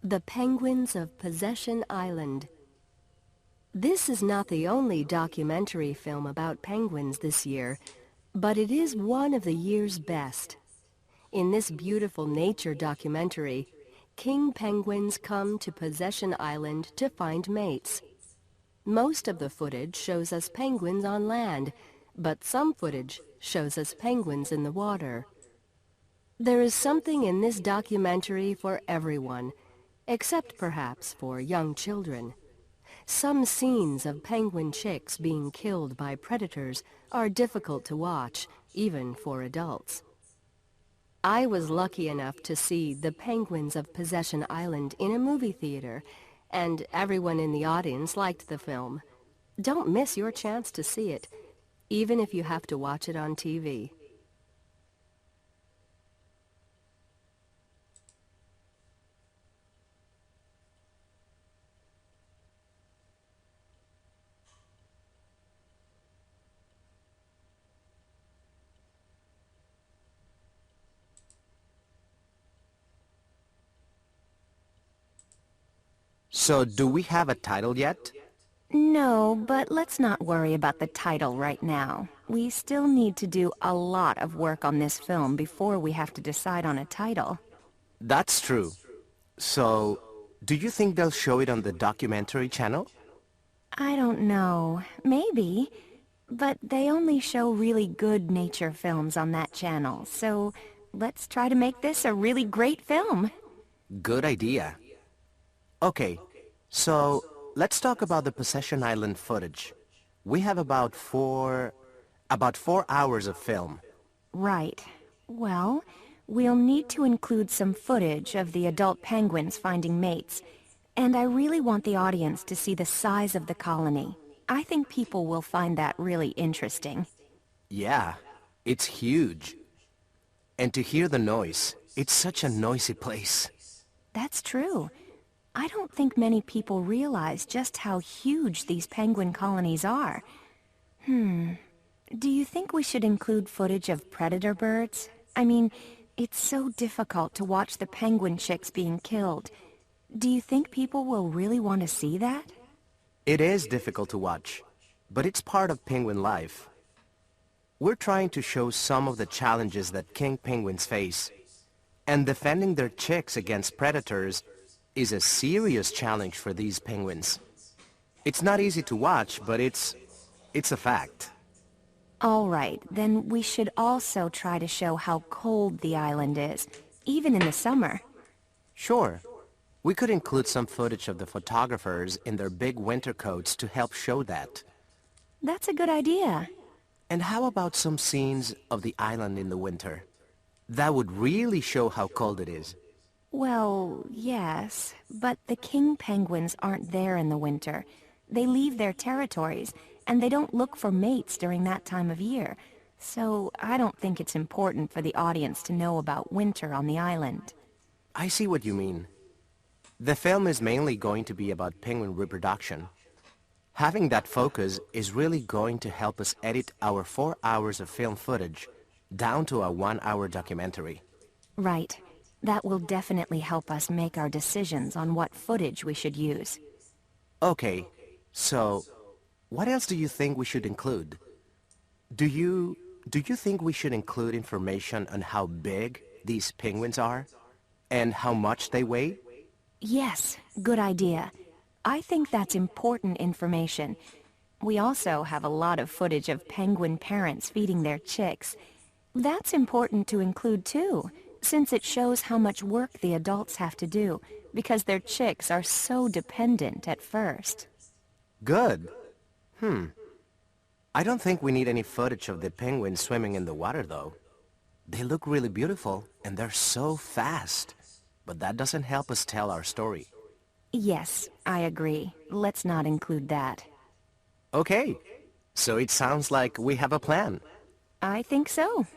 The Penguins of Possession Island. This is not the only documentary film about penguins this year, but it is one of the year's best. In this beautiful nature documentary, king penguins come to Possession Island to find mates. Most of the footage shows us penguins on land, but some footage shows us penguins in the water. There is something in this documentary for everyone, except perhaps for young children. Some scenes of penguin chicks being killed by predators are difficult to watch, even for adults. I was lucky enough to see The Penguins of Possession Island in a movie theater, and everyone in the audience liked the film. Don't miss your chance to see it, even if you have to watch it on TV. So, do we have a title yet? No, but let's not worry about the title right now. We still need to do a lot of work on this film before we have to decide on a title. That's true. So, do you think they'll show it on the documentary channel? I don't know. Maybe. But they only show really good nature films on that channel, so let's try to make this a really great film. Good idea. Okay, so let's talk about the Possession Island footage. We have about four hours of film. Right. Well, we'll need to include some footage of the adult penguins finding mates. And I really want the audience to see the size of the colony. I think people will find that really interesting. Yeah, it's huge. And to hear the noise, it's such a noisy place. That's true. I don't think many people realize just how huge these penguin colonies are. Do you think we should include footage of predator birds? I mean, it's so difficult to watch the penguin chicks being killed. Do you think people will really want to see that? It is difficult to watch, but it's part of penguin life. We're trying to show some of the challenges that king penguins face, and defending their chicks against predators is a serious challenge for these penguins. It's not easy to watch, but it's a fact. All right, then we should also try to show how cold the island is, even in the summer. Sure. We could include some footage of the photographers in their big winter coats to help show that. That's a good idea. And how about some scenes of the island in the winter? That would really show how cold it is. Well, yes, but the king penguins aren't there in the winter. They leave their territories, and they don't look for mates during that time of year. So I don't think it's important for the audience to know about winter on the island. I see what you mean. The film is mainly going to be about penguin reproduction. Having that focus is really going to help us edit our 4 hours of film footage down to a 1-hour documentary. Right. That will definitely help us make our decisions on what footage we should use. Okay, so what else do you think we should include? Do you think we should include information on how big these penguins are and how much they weigh? Yes, good idea. I think that's important information. We also have a lot of footage of penguin parents feeding their chicks. That's important to include too, since it shows how much work the adults have to do, because their chicks are so dependent at first. Good. I don't think we need any footage of the penguins swimming in the water, though. They look really beautiful, and they're so fast. But that doesn't help us tell our story. Yes, I agree. Let's not include that. Okay, so it sounds like we have a plan. I think so.